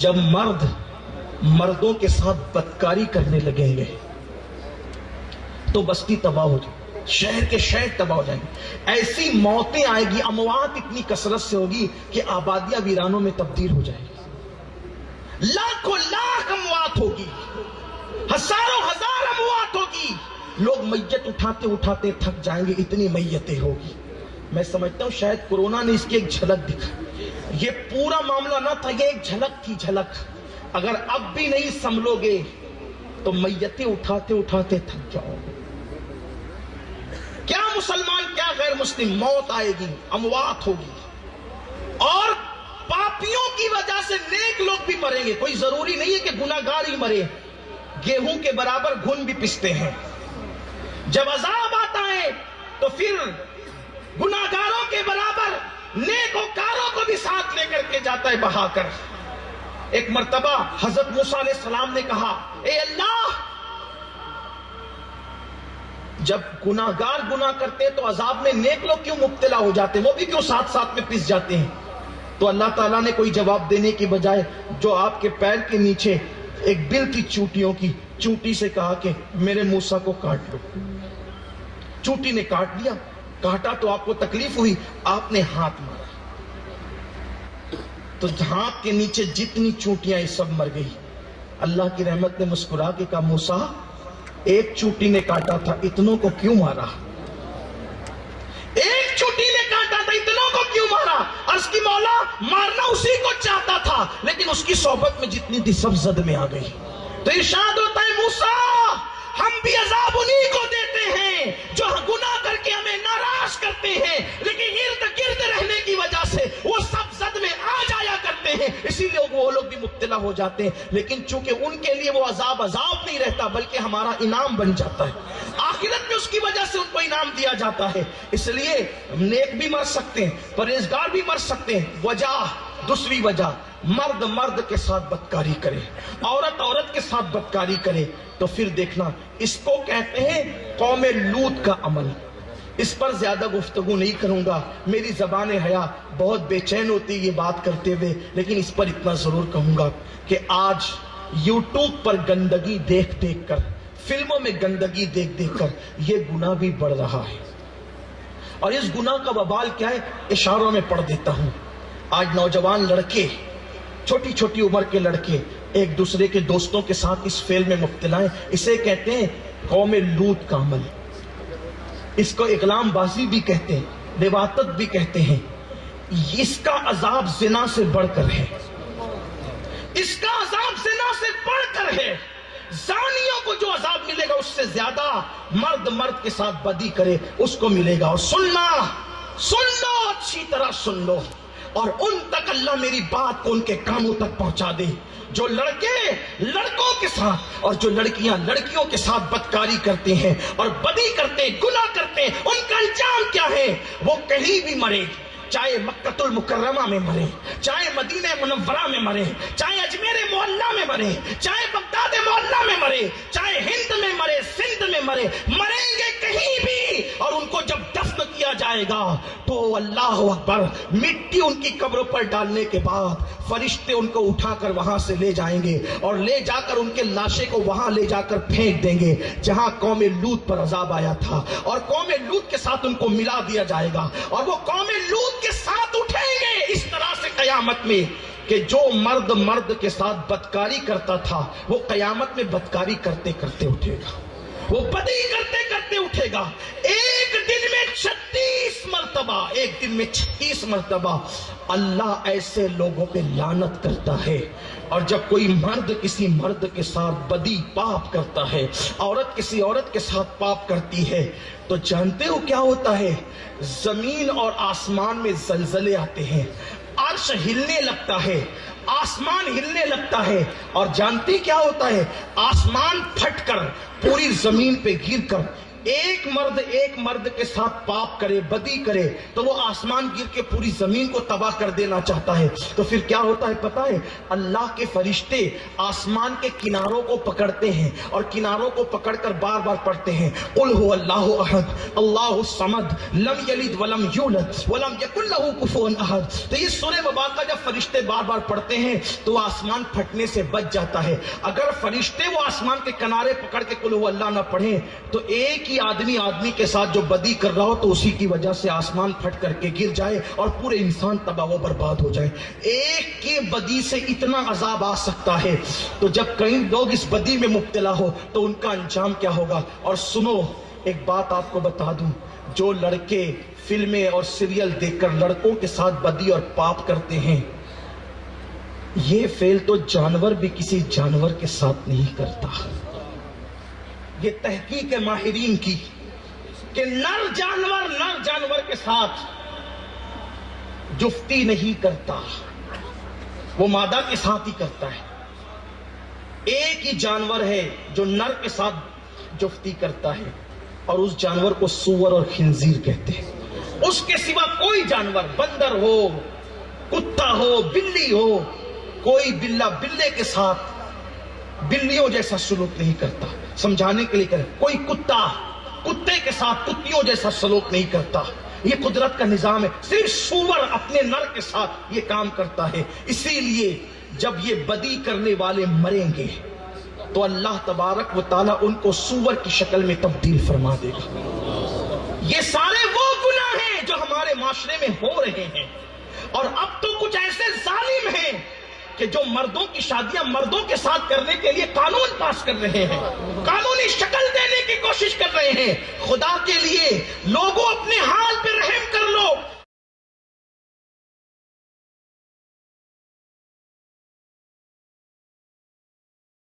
جب مرد مردوں کے ساتھ بدکاری کرنے لگیں گے تو بستی تباہ ہو جائے، شہر کے شہر تباہ ہو جائیں گے، ایسی موتیں آئے گی، اموات اتنی کثرت سے ہوگی کہ آبادیاں ویرانوں میں تبدیل ہو جائیں گی، لاکھوں لاکھ اموات ہوگی، ہزاروں ہزار اموات ہوگی، لوگ میت اٹھاتے اٹھاتے تھک جائیں گے، اتنی میتیں ہوگی۔ میں سمجھتا ہوں شاید کورونا نے اس کی ایک جھلک دکھا، یہ پورا معاملہ نہ تھا، یہ ایک جھلک تھی، جھلک۔ اگر اب بھی نہیں سنبھلو گے تو میتیں اٹھاتے اٹھاتے تھک جاؤ گے۔ کیا مسلمان کیا غیر مسلم، موت آئے گی، اموات ہوگی، اور پاپیوں کی وجہ سے نیک لوگ بھی مریں گے۔ کوئی ضروری نہیں ہے کہ گناہگار ہی مرے، گیہوں کے برابر گھن بھی پستے ہیں۔ جب عذاب آتا ہے تو پھر گناہگاروں کے برابر نیکوکاروں کو بھی ساتھ لے کر کے جاتا ہے بہا کر۔ ایک مرتبہ حضرت موسیٰ علیہ السلام نے کہا، اے اللہ، جب گناہگار گناہ کرتے تو عذاب میں نیک لوگ کیوں مبتلا ہو جاتے ہیں، وہ بھی کیوں ساتھ ساتھ میں پس جاتے ہیں؟ تو اللہ تعالیٰ نے کوئی جواب دینے کی بجائے جو آپ کے پیر کے نیچے ایک بل تھی چونٹیوں کی، چونٹی سے کہا کہ میرے موسیٰ کو کاٹ لو۔ چونٹی نے کاٹ لیا، کاٹا تو آپ کو تکلیف ہوئی، آپ نے ہاتھ مارا تو ہاتھ کے نیچے جتنی چونٹیاں یہ سب مر گئی۔ اللہ کی رحمت نے مسکرا کے کہا، موسیٰ ایک چونٹی نے کاٹا تھا، اتنوں کو کیوں مارا؟ ایک چونٹی نے کاٹا تھا، اتنوں کو کیوں مارا؟ عرض کی مولا، مارنا اسی کو چاہتا تھا، لیکن اس کی صحبت میں جتنی تھی سب زد میں آ گئی۔ تو ارشاد ہوتا ہے، موسیٰ ہم بھی عذاب انہی کو دیتے ہیں جو گناہ کر کے ہمیں ناراض کرتے ہیں، لیکن ارد گرد رہنے کی وجہ سے وہ سب زد میں آ جایا کرتے ہیں، اسی لیے وہ لوگ بھی مبتلا ہو جاتے ہیں۔ لیکن چونکہ ان کے لیے وہ عذاب نہیں رہتا، بلکہ ہمارا انعام بن جاتا ہے، آخرت میں اس کی وجہ سے ان کو انعام دیا جاتا ہے۔ اس لیے نیک بھی مر سکتے ہیں، پرہیزگار بھی مر سکتے ہیں۔ وجہ، دوسری وجہ، مرد مرد کے ساتھ بدکاری کرے، عورت عورت کے ساتھ بدکاری کرے تو پھر دیکھنا، اس کو کہتے ہیں قوم لوط کا عمل۔ اس پر زیادہ گفتگو نہیں کروں گا، میری زبان حیا بہت بے چین ہوتی ہے یہ بات کرتے ہوئے، لیکن اس پر اتنا ضرور کہوں گا کہ آج یوٹیوب پر گندگی دیکھ دیکھ کر، فلموں میں گندگی دیکھ دیکھ کر یہ گناہ بھی بڑھ رہا ہے، اور اس گناہ کا وبال کیا ہے اشاروں میں پڑھ دیتا ہوں۔ آج نوجوان لڑکے، چھوٹی چھوٹی عمر کے لڑکے ایک دوسرے کے دوستوں کے ساتھ اس فعل میں مبتلا ہیں، اسے کہتے ہیں قوم لوط کا عمل۔ اس کو اغلام بازی بھی کہتے ہیں، لواطت بھی کہتے ہیں۔ اس کا عذاب زنا سے بڑھ کر ہے، اس کا عذاب زنا سے بڑھ کر ہے۔ زانیوں کو جو عذاب ملے گا اس سے زیادہ مرد مرد کے ساتھ بدی کرے اس کو ملے گا۔ اور سننا، سن لو، اچھی طرح سن لو، اور ان تک اللہ میری بات کو ان کے کانوں تک پہنچا دے۔ جو لڑکے لڑکوں کے ساتھ اور جو لڑکیاں لڑکیوں کے ساتھ بدکاری کرتے ہیں اور بدی کرتے ہیں، گناہ کرتے ہیں، ان کا انجام کیا ہے؟ وہ کہیں بھی مرے، چاہے مکہ المکرمہ میں مرے، چاہے مدینہ منورہ میں مرے، چاہے اجمیر محلہ میں مرے، چاہے بغداد محلہ میں مرے، چاہے ہند میں مرے، سندھ میں مرے، مریں گے کہیں بھی۔ اور ان کو جب دفن کیا جائے گا تو اللہ اکبر، مٹی ان کی قبروں پر ڈالنے کے بعد فرشتے ان کو اٹھا کر وہاں سے لے جائیں گے اور لے جا کر ان کے لاشیں کو وہاں لے جا کر پھینک دیں گے جہاں قوم لوط پر عذاب آیا تھا، اور قوم لوط کے ساتھ ان کو ملا دیا جائے گا، اور وہ قوم لوط کے ساتھ اٹھیں گے اس طرح سے قیامت میں کہ جو مرد مرد کے ساتھ بدکاری کرتا تھا وہ قیامت میں بدکاری کرتے کرتے اٹھے گا، وہ بدی کرتے کرتے اٹھے گا۔ ایک دن میں 36 مرتبہ، ایک دن میں 36 مرتبہ اللہ ایسے لوگوں پہ لعنت کرتا ہے۔ اور جب کوئی مرد کسی مرد کے ساتھ بدی پاپ کرتا ہے، عورت کسی عورت کے ساتھ پاپ کرتی ہے، تو جانتے ہو کیا ہوتا ہے؟ زمین اور آسمان میں زلزلے آتے ہیں، عرش ہلنے لگتا ہے، آسمان ہلنے لگتا ہے، اور جانتے کیا ہوتا ہے؟ آسمان پھٹ کر پوری زمین پہ گر کر ایک مرد کے ساتھ پاپ کرے، بدی کرے، تو وہ آسمان گر کے پوری زمین کو تباہ کر دینا چاہتا ہے۔ تو پھر کیا ہوتا ہے پتہ ہے؟ اللہ کے فرشتے آسمان کے کناروں کو پکڑتے ہیں اور کناروں کو پکڑ کر بار بار پڑھتے ہیں، قل هو اللہ احد اللہ الصمد لم یلد ولم یولد ولم یکن لہ کفوا احد۔ تو یہ سورہ مبارکہ جب فرشتے بار بار پڑھتے ہیں تو آسمان پھٹنے سے بچ جاتا ہے۔ اگر فرشتے وہ آسمان کے کنارے پکڑ کے قل هو اللہ نہ پڑھیں تو ایک ہی آدمی کے ساتھ جو بدی کر رہا ہو تو اسی کی وجہ سے آسمان پھٹ کر کے گر جائے اور پورے انسان تباہ و برباد ہو جائے۔ ایک کے بدی سے اتنا عذاب آ سکتا ہے، تو جب کئی لوگ اس بدی میں مبتلا ہو تو ان کا انجام کیا ہوگا؟ اور سنو، ایک بات آپ کو بتا دوں، جو لڑکے فلمیں اور سیریل دیکھ کر لڑکوں کے ساتھ بدی اور پاپ کرتے ہیں، یہ فعل تو جانور بھی کسی جانور کے ساتھ نہیں کرتا۔ یہ تحقیق ہے ماہرین کی کہ نر جانور کے ساتھ جفتی نہیں کرتا، وہ مادہ کے ساتھ ہی کرتا ہے۔ ایک ہی جانور ہے جو نر کے ساتھ جفتی کرتا ہے اور اس جانور کو سور اور خنزیر کہتے ہیں۔ اس کے سوا کوئی جانور، بندر ہو، کتا ہو، بلی ہو، کوئی بلے کے ساتھ بلیوں جیسا سلوک نہیں کرتا۔ سمجھانے کے لیے کرے، کوئی کتے کے ساتھ کتیوں جیسا سلوک نہیں کرتا۔ یہ قدرت کا نظام ہے۔ صرف سور اپنے نر کے ساتھ یہ کام کرتا ہے۔ اسی لیے جب یہ بدی کرنے والے مریں گے تو اللہ تبارک و تعالیٰ ان کو سور کی شکل میں تبدیل فرما دے گا۔ یہ سارے وہ گناہ ہیں جو ہمارے معاشرے میں ہو رہے ہیں، اور اب تو کچھ ایسے ظالم ہیں کہ جو مردوں کی شادیاں مردوں کے ساتھ کرنے کے لیے قانون پاس کر رہے ہیں، قانونی شکل دینے کی کوشش کر رہے ہیں۔ خدا کے لیے لوگوں اپنے حال پہ رحم